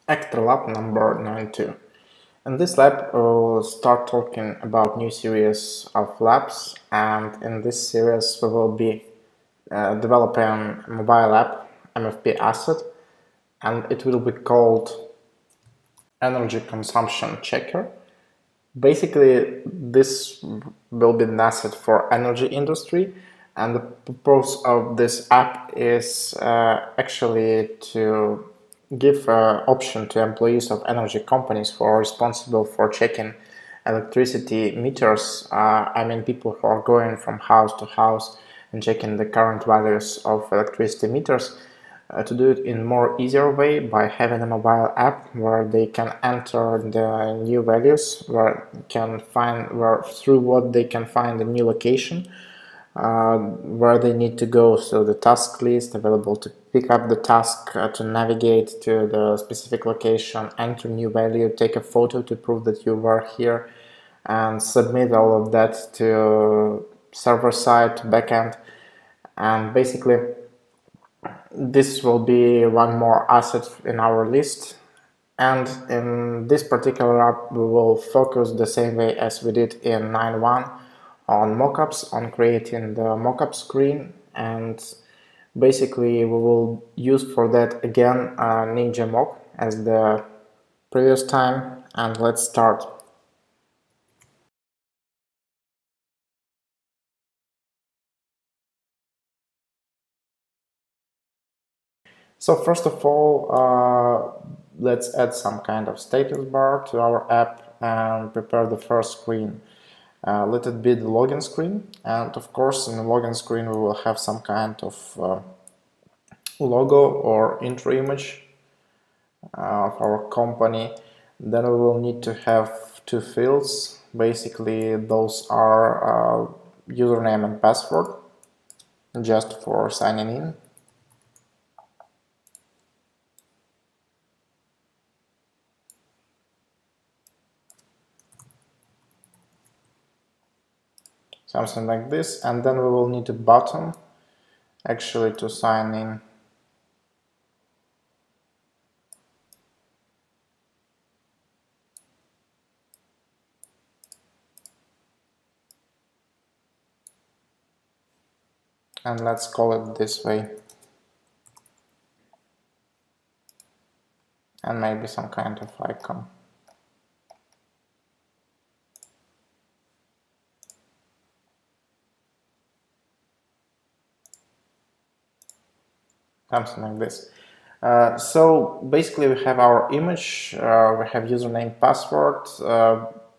Extra lab number 92. In this lab, we'll start talking about new series of labs, and in this series we will be developing a mobile app, MFP asset, and it will be called Energy Consumption Checker. Basically, this will be an asset for energy industry, and the purpose of this app is actually to give option to employees of energy companies who are responsible for checking electricity meters. I mean, people who are going from house to house and checking the current values of electricity meters, to do it in more easier way by having a mobile app where they can enter the new values, where through what they can find a new location where they need to go. So the task list available to pick up the task, to navigate to the specific location, enter new value, take a photo to prove that you were here, and submit all of that to server side, to backend. And basically this will be one more asset in our list. And in this particular app we will focus the same way as we did in 9.1 on mockups, on creating the mockup screen, and basically we will use for that again NinjaMock as the previous time. And let's start. So first of all, let's add some kind of status bar to our app and prepare the first screen. Let it be the login screen, and of course in the login screen we will have some kind of logo or intro image of our company. Then we will need to have two fields. Basically those are username and password, just for signing in. Something like this, and then we will need a button actually to sign in. And let's call it this way. And maybe some kind of icon. Something like this. So basically we have our image, we have username, password.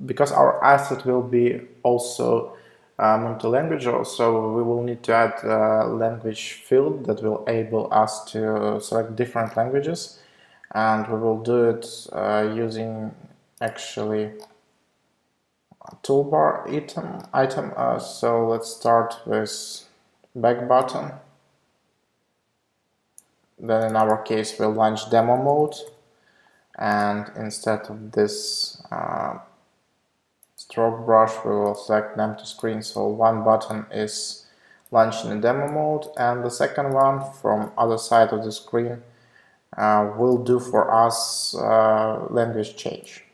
Because our asset will be also multi-language, so we will need to add a language field that will enable us to select different languages, and we will do it using actually a toolbar item. So let's start with back button. Then in our case we'll launch demo mode, and instead of this stroke brush we will select an empty screen. So one button is launched in demo mode, and the second one from other side of the screen will do for us language change.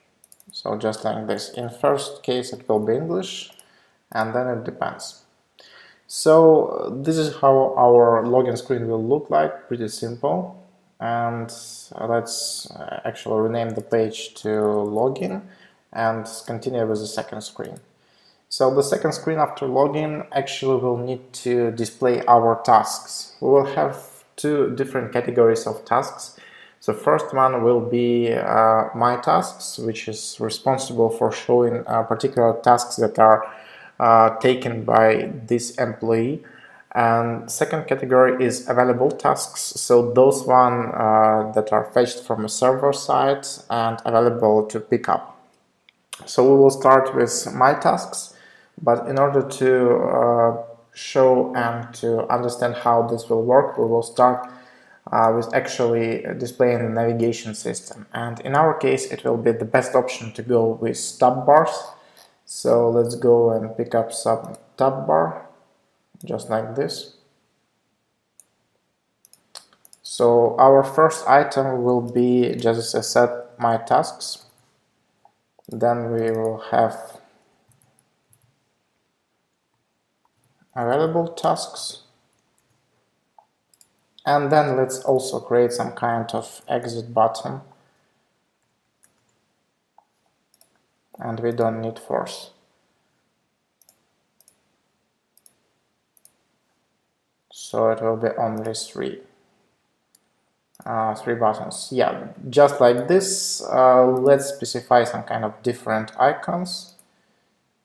So just like this. In first case it will be English, and then it depends. So this is how our login screen will look like, pretty simple. And let's actually rename the page to login and continue with the second screen. So the second screen after login actually will need to display our tasks. We will have two different categories of tasks. The first one will be my tasks, which is responsible for showing particular tasks that are taken by this employee. And second category is available tasks, so those one that are fetched from a server side and available to pick up. So we will start with my tasks, but in order to show and to understand how this will work, we will start with actually displaying the navigation system. And in our case it will be the best option to go with tab bars. So let's go and pick up some tab bar, just like this. So our first item will be, just as I said, my tasks. Then we will have available tasks. And then let's also create some kind of exit button. And we don't need force. So it will be only three buttons. Yeah, just like this. Let's specify some kind of different icons.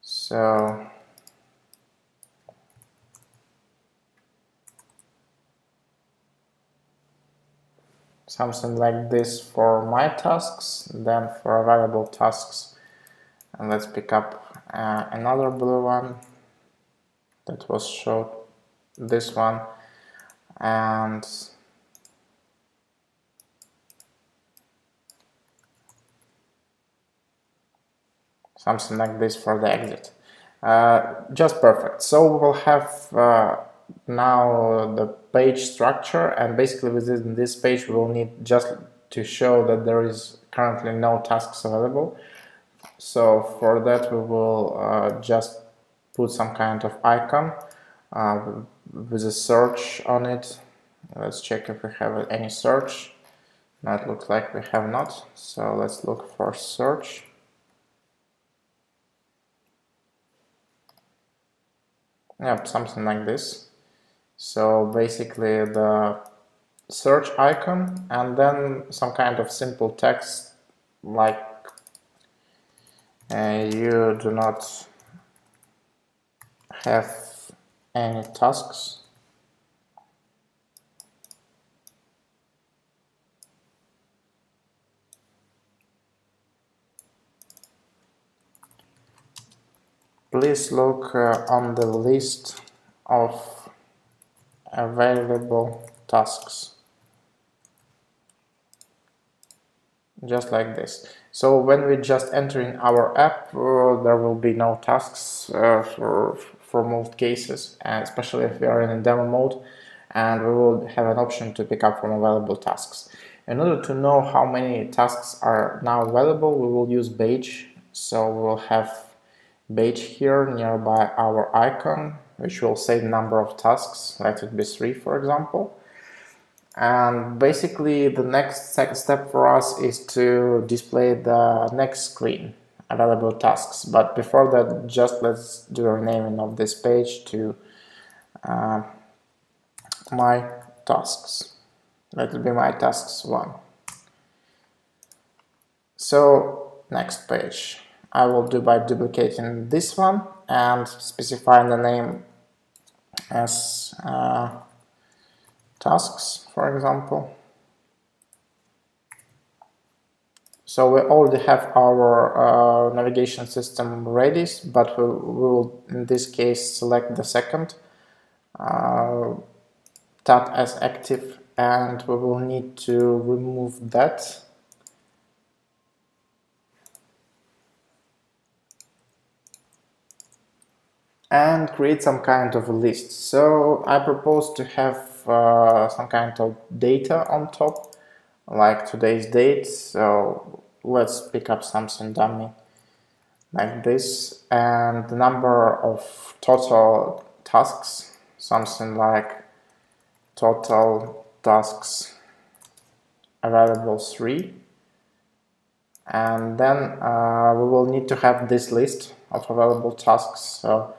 So something like this for my tasks, then for available tasks. And let's pick up another blue one that was showed, this one, and something like this for the exit. Just perfect. So we will have now the page structure, and basically within this page we will need just to show that there is currently no tasks available. So for that we will just put some kind of icon with a search on it. Let's check if we have any search. Now it looks like we have not, so let's look for search. Yep, something like this. So basically the search icon and then some kind of simple text like you do not have any tasks. Please look on the list of available tasks. Just like this. So when we just enter in our app, there will be no tasks for most cases, especially if we are in a demo mode, and we will have an option to pick up from available tasks. In order to know how many tasks are now available, we will use badge. So we will have badge here nearby our icon, which will say the number of tasks. Let it be 3, for example. And basically the next step for us is to display the next screen, available tasks. But before that, just let's do a renaming of this page to my tasks. Let it be my tasks 1. So next page I will do by duplicating this one and specifying the name as tasks, for example. So we already have our navigation system ready, but we will in this case select the second tab as active, and we will need to remove that. And create some kind of a list. So I propose to have some kind of data on top, like today's date. So let's pick up something dummy like this, and the number of total tasks, something like total tasks available 3. And then we will need to have this list of available tasks. So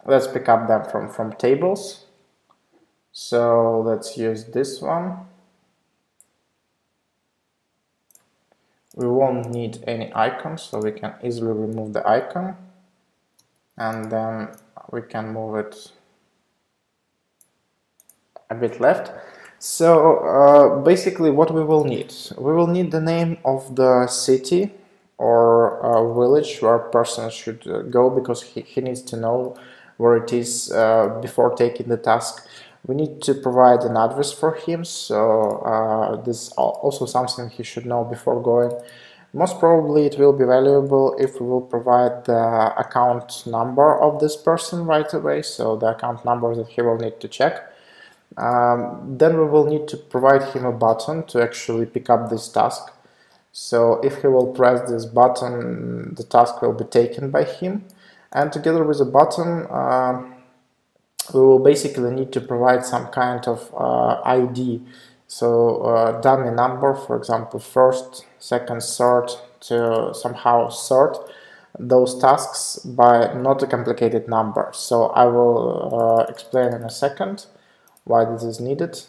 let's pick up them from tables. So let's use this one. We won't need any icons, so we can easily remove the icon. And then we can move it a bit left. So basically what we will need the name of the city or village where a person should go, because he needs to know where it is before taking the task. We need to provide an address for him, so this is also something he should know before going. Most probably it will be valuable if we will provide the account number of this person right away, so the account number that he will need to check. Then we will need to provide him a button to actually pick up this task. So if he will press this button, the task will be taken by him. And together with the button, we will basically need to provide some kind of ID. So dummy number, for example, first, second, third, to somehow sort those tasks by not a complicated number. So I will explain in a second why this is needed.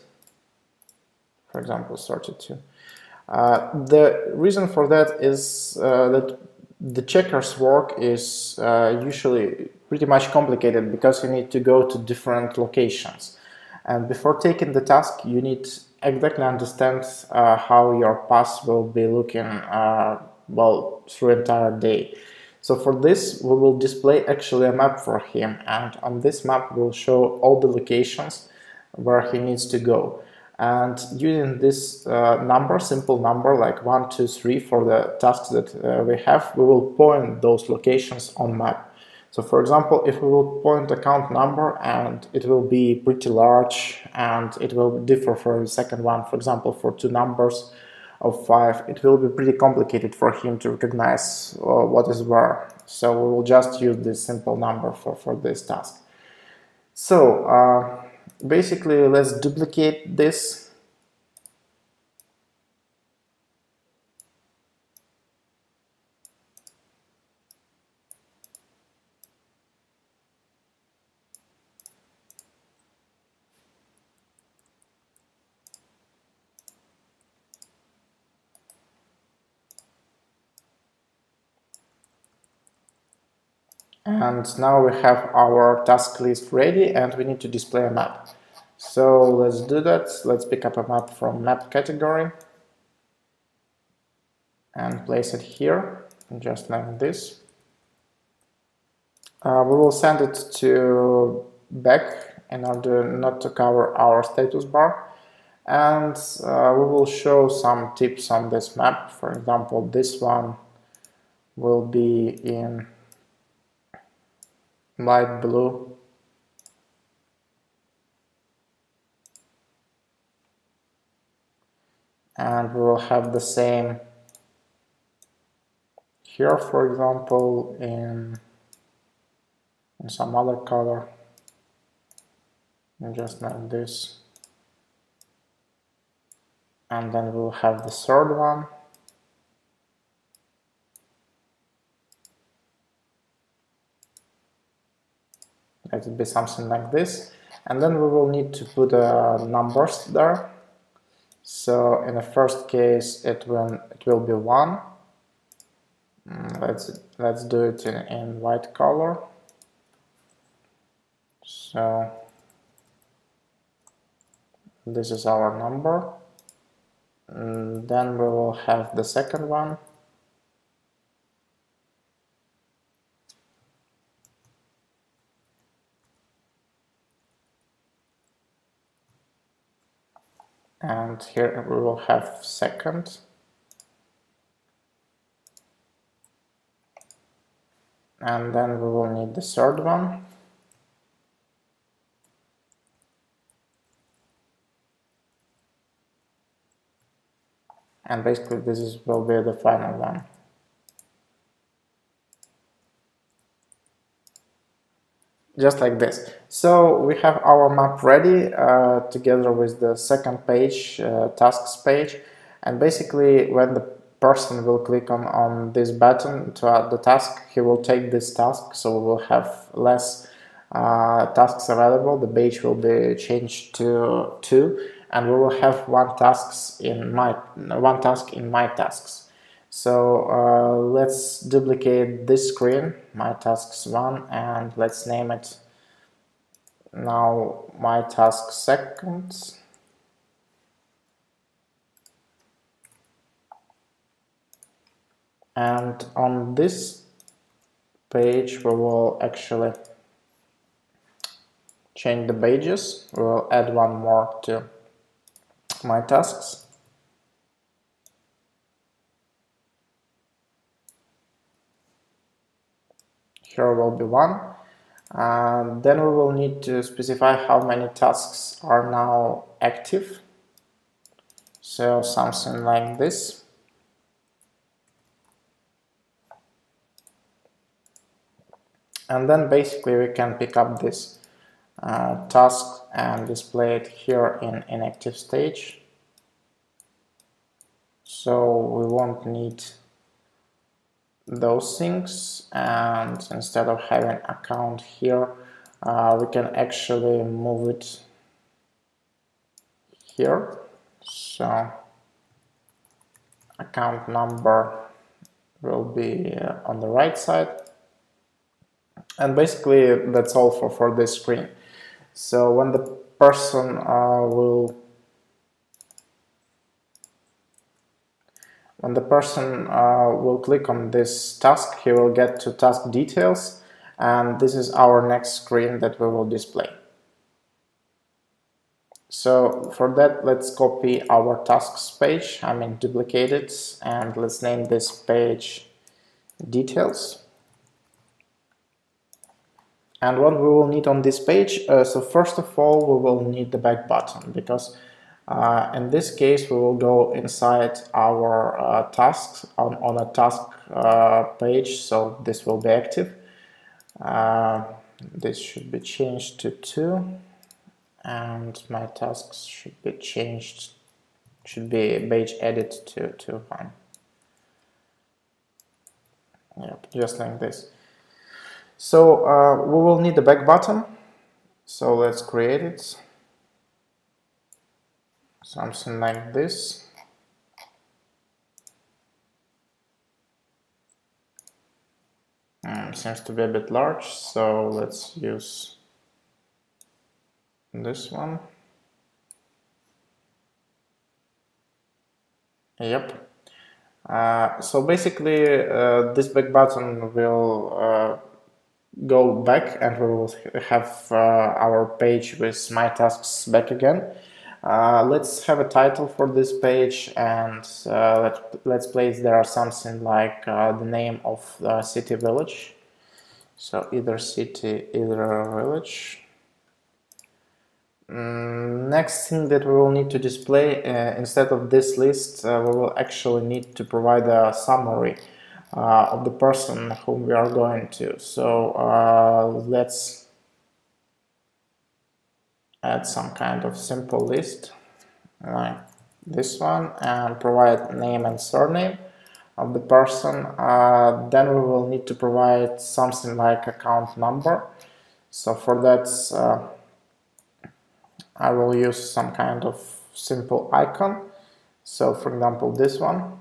For example, 32. The reason for that is that the checker's work is usually pretty much complicated because you need to go to different locations. And before taking the task, you need to exactly understand how your path will be looking well through entire day. So for this, we will display actually a map for him, and on this map we'll show all the locations where he needs to go. And using this simple number like 1, 2, 3 for the tasks that we have, we will point those locations on map. So for example, if we will point account number and it will be pretty large and it will differ for the second one, for example, for two numbers of 5, it will be pretty complicated for him to recognize what is where. So we will just use this simple number for this task. So basically, let's duplicate this. And now we have our task list ready and we need to display a map. So let's do that. Let's pick up a map from map category and place it here, just like this. We will send it to back in order not to cover our status bar. And we will show some tips on this map. For example, this one will be in light blue. And we will have the same here, for example, in some other color, just like this. And then we'll have the third one. It will be something like this. And then we will need to put numbers there. So in the first case, it will be 1. Let's do it in white color. So this is our number. And then we will have the second one. And here we will have second. And then we will need the third one. And basically will be the final one. Just like this. So we have our map ready together with the second page, tasks page. And basically when the person will click on this button to add the task, he will take this task. So we will have less tasks available. The page will be changed to 2. And we will have one task in my tasks. So let's duplicate this screen, my tasks 1, and let's name it now my task second. And on this page we will actually change the pages. We will add one more to my tasks. here will be 1. Then we will need to specify how many tasks are now active. So something like this. And then basically we can pick up this task and display it here in inactive stage. So we won't need those things, and instead of having account here, we can actually move it here. So account number will be on the right side, and basically that's all for this screen. So when the person will click on this task, he will get to task details, and this is our next screen that we will display. So for that, let's copy our tasks page, duplicate it, and let's name this page details. And what we will need on this page, so first of all, we will need the back button, because in this case, we will go inside our tasks on a task page, so this will be active. This should be changed to 2, and my tasks should be changed, should be page edit to 1. Yep, just like this. So we will need the back button, so let's create it. Something like this. Seems to be a bit large, so let's use this one. Yep. So basically, this back button will go back, and we will have our page with my tasks back again. Let's have a title for this page, and let's place there something like the name of the city village. So either city, either village. Next thing that we will need to display, instead of this list, we will actually need to provide a summary of the person whom we are going to. So let's add some kind of simple list like this one, and provide name and surname of the person. Then we will need to provide something like account number. So for that, I will use some kind of simple icon. So for example, this one.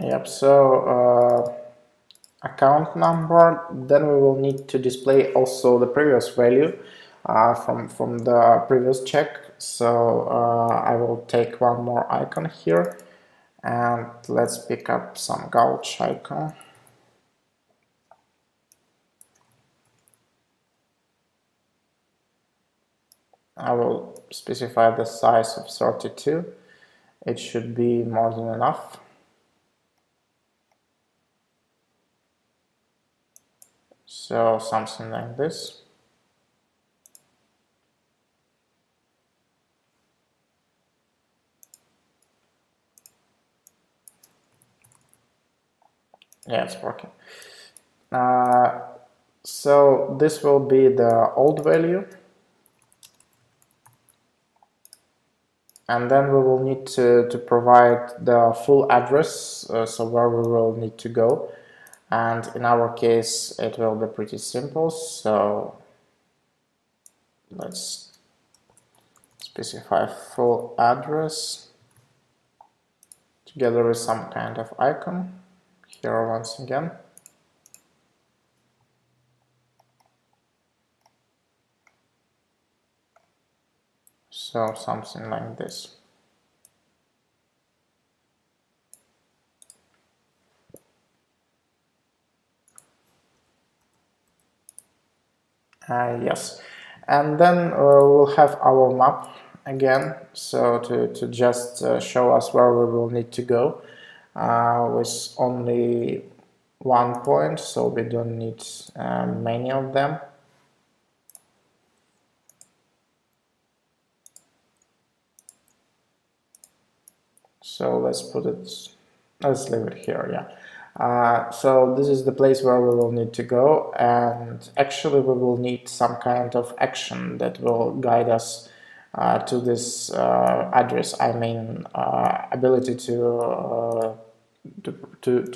Yep, so account number, then we will need to display also the previous value from the previous check. So I will take one more icon here, and let's pick up some gouge icon. I will specify the size of 32. It should be more than enough. So something like this. Yeah, it's working. So this will be the old value. And then we will need to provide the full address, so where we will need to go. And in our case, it will be pretty simple. So let's specify full address together with some kind of icon here once again. So something like this. Yes, and then we'll have our map again, so to just show us where we will need to go with only one point, so we don't need many of them. So let's leave it here, yeah. So this is the place where we will need to go, and actually we will need some kind of action that will guide us to this address. I mean, ability to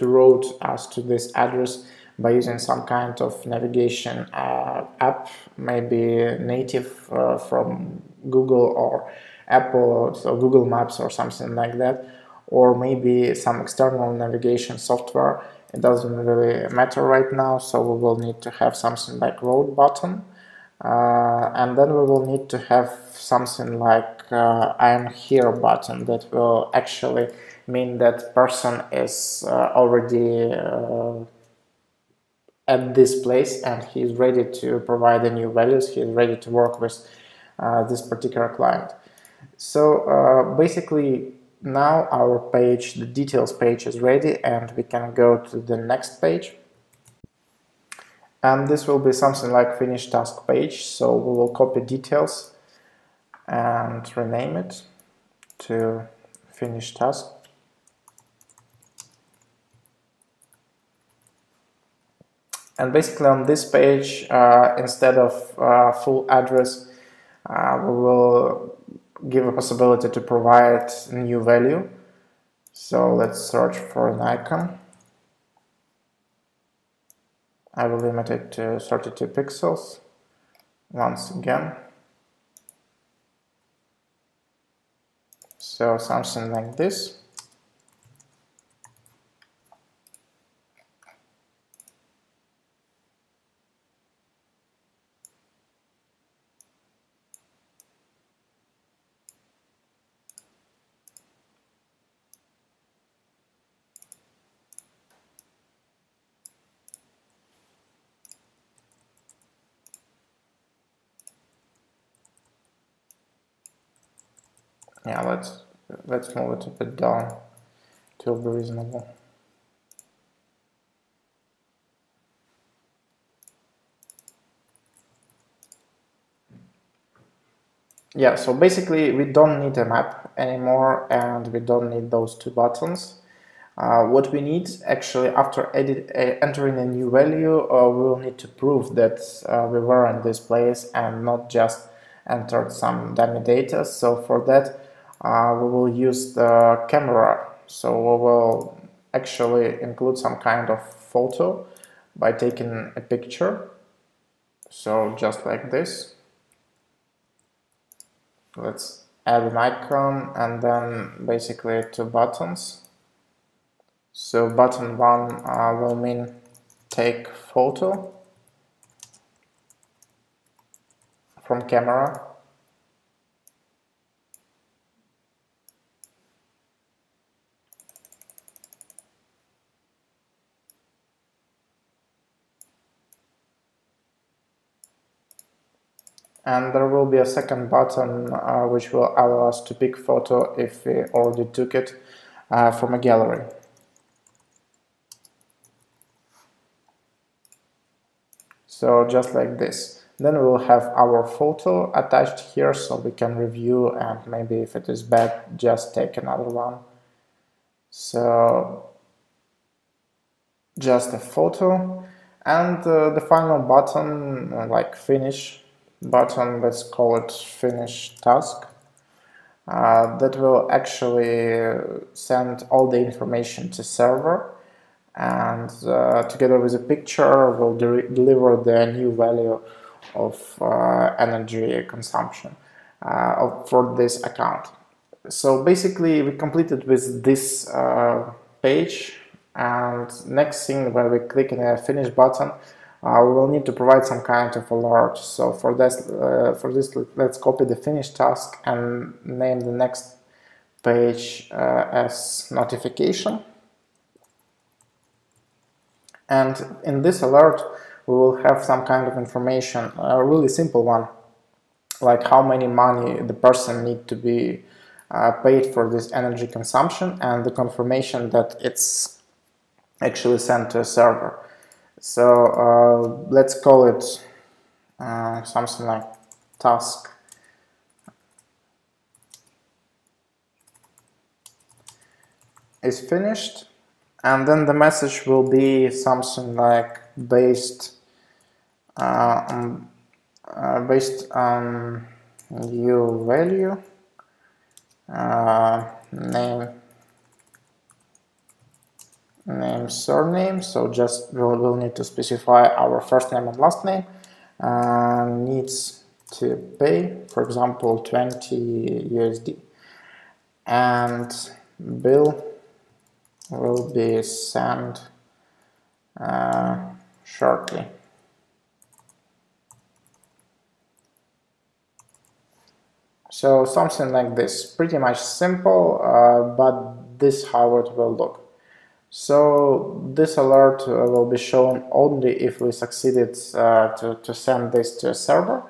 route us to this address by using some kind of navigation app, maybe native from Google or Apple, so Google Maps or something like that, or maybe some external navigation software. It doesn't really matter right now, so we will need to have something like road button, and then we will need to have something like I am here button that will actually mean that person is already at this place and he's ready to provide the new values, he's ready to work with this particular client. So basically now our page, the details page, is ready and we can go to the next page. And this will be something like finish task page. So we will copy details and rename it to finish task. And basically on this page, instead of full address, we will give a possibility to provide a new value. So let's search for an icon. I will limit it to 32 pixels once again. So something like this. Yeah, let's move it a bit down to be reasonable. Yeah, so basically we don't need a map anymore and we don't need those two buttons. What we need actually after entering a new value, we will need to prove that we were in this place and not just entered some dummy data. So for that we will use the camera. So we will actually include some kind of photo by taking a picture. So just like this. Let's add an icon and then basically two buttons. So button 1 will mean take photo from camera. And there will be a second button which will allow us to pick photo if we already took it from a gallery. So just like this. Then we will have our photo attached here so we can review, and maybe if it is bad, just take another one. So just a photo, and the final button, like finish button, let's call it finish task. That will actually send all the information to server, and together with a picture will deliver the new value of energy consumption for this account. So basically we completed with this page, and next thing when we click on the finish button, we will need to provide some kind of alert. So for this let's copy the finish task and name the next page as notification. And in this alert we will have some kind of information, a really simple one, like how many money the person need to be paid for this energy consumption, and the confirmation that it's actually sent to a server. So let's call it something like task is finished, and then the message will be something like based on new value, name, surname. So just we'll need to specify our first name and last name. Needs to pay, for example, 20 USD, and bill will be sent shortly. So something like this, pretty much simple, but this is how it will look. So this alert will be shown only if we succeeded to send this to a server.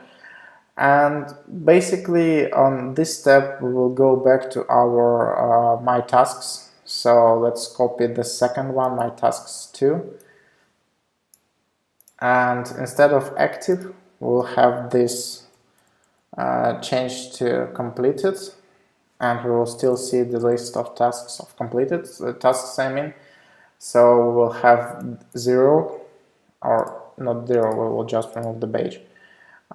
And basically on this step we will go back to our my tasks. So let's copy the second one, my tasks 2, and instead of active we'll have this changed to completed, and we will still see the list of tasks of completed, tasks I mean. So we'll have 0, or not 0, we will just remove the badge,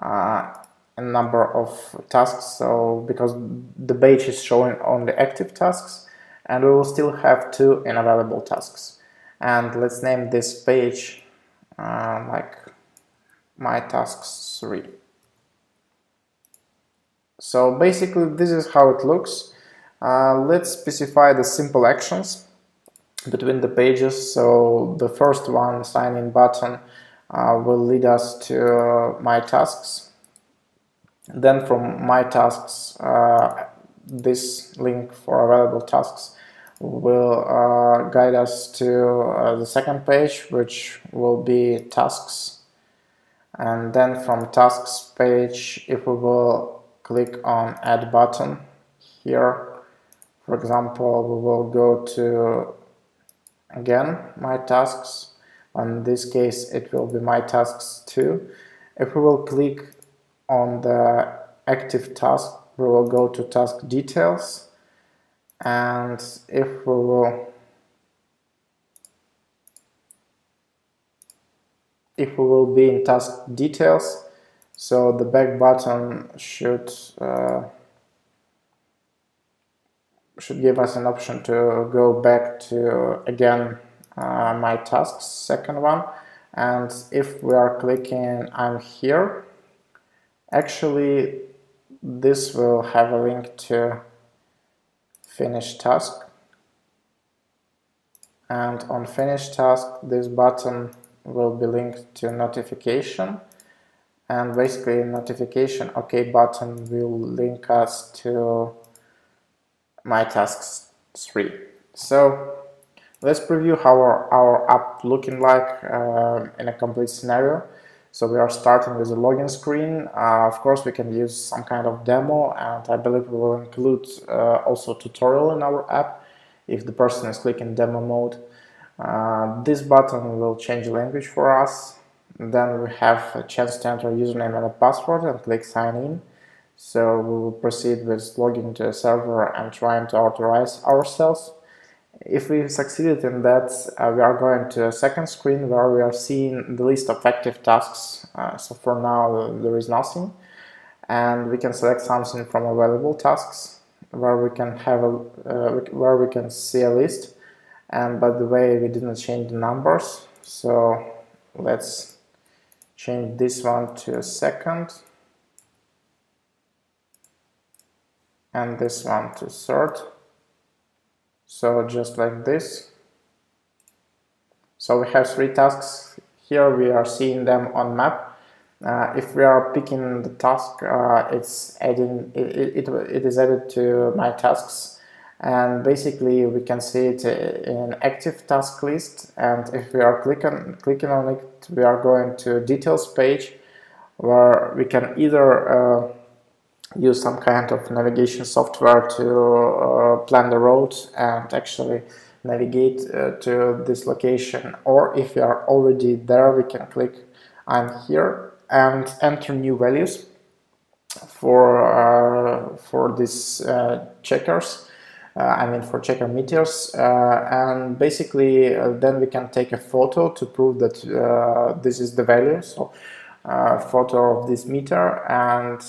a number of tasks, so because the badge is showing only active tasks, and we will still have 2 unavailable tasks. And let's name this page like my tasks 3. So basically this is how it looks. Let's specify the simple actions between the pages. So the first one, sign in button, will lead us to my tasks. Then from my tasks, this link for available tasks will guide us to the second page, which will be tasks. And then from tasks page, if we will click on add button here, for example, we will go to again my tasks. In this case it will be my tasks 2. If we will click on the active task, we will go to task details, and if we will be in task details, so the back button should give us an option to go back to again my tasks, second one. And if we are clicking I'm here, actually this will have a link to finish task, and on finish task this button will be linked to notification, and basically notification OK button will link us to my tasks 3. So let's preview how our app looking like in a complete scenario. So we are starting with a login screen. Of course we can use some kind of demo, and I believe we will include also tutorial in our app if the person is clicking demo mode. This button will change language for us. Then we have a chance to enter username and a password and click sign in. So we will proceed with logging to a server and trying to authorize ourselves. If we succeeded in that, we are going to a second screen where we are seeing the list of active tasks. So for now there is nothing, and we can select something from available tasks where we can have where we can see a list. And by the way, we didn't change the numbers, so let's change this one to a second and this one to third. So just like this. So we have 3 tasks here, we are seeing them on map. If we are picking the task, it is added to my tasks, and basically we can see it in active task list, and if we are clicking on it, we are going to details page, where we can either use some kind of navigation software to plan the road and actually navigate to this location, or if we are already there, we can click I'm here and enter new values for these checkers. For checker meters, and basically then we can take a photo to prove that this is the value. So photo of this meter, and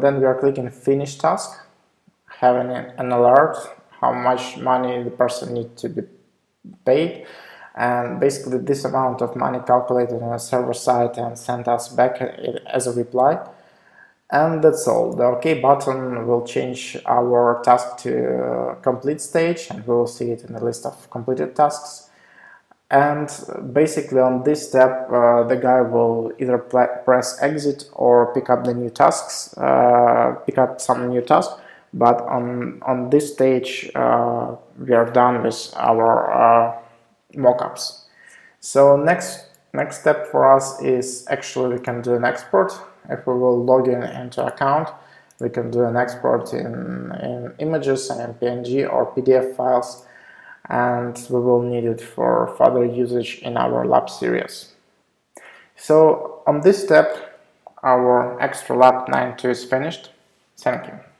then we are clicking finish task, having an alert how much money the person needs to be paid, and basically this amount of money calculated on a server side and sent us back as a reply. And that's all. The OK button will change our task to complete stage, and we will see it in the list of completed tasks. And basically on this step, the guy will either press exit or pick up the new tasks, pick up some new tasks. But on this stage, we are done with our mockups. So next step for us is actually we can do an export. If we will log in into account, we can do an export in images and PNG or PDF files, and we will need it for further usage in our lab series. So on this step, our extra lab 9.2 is finished. Thank you.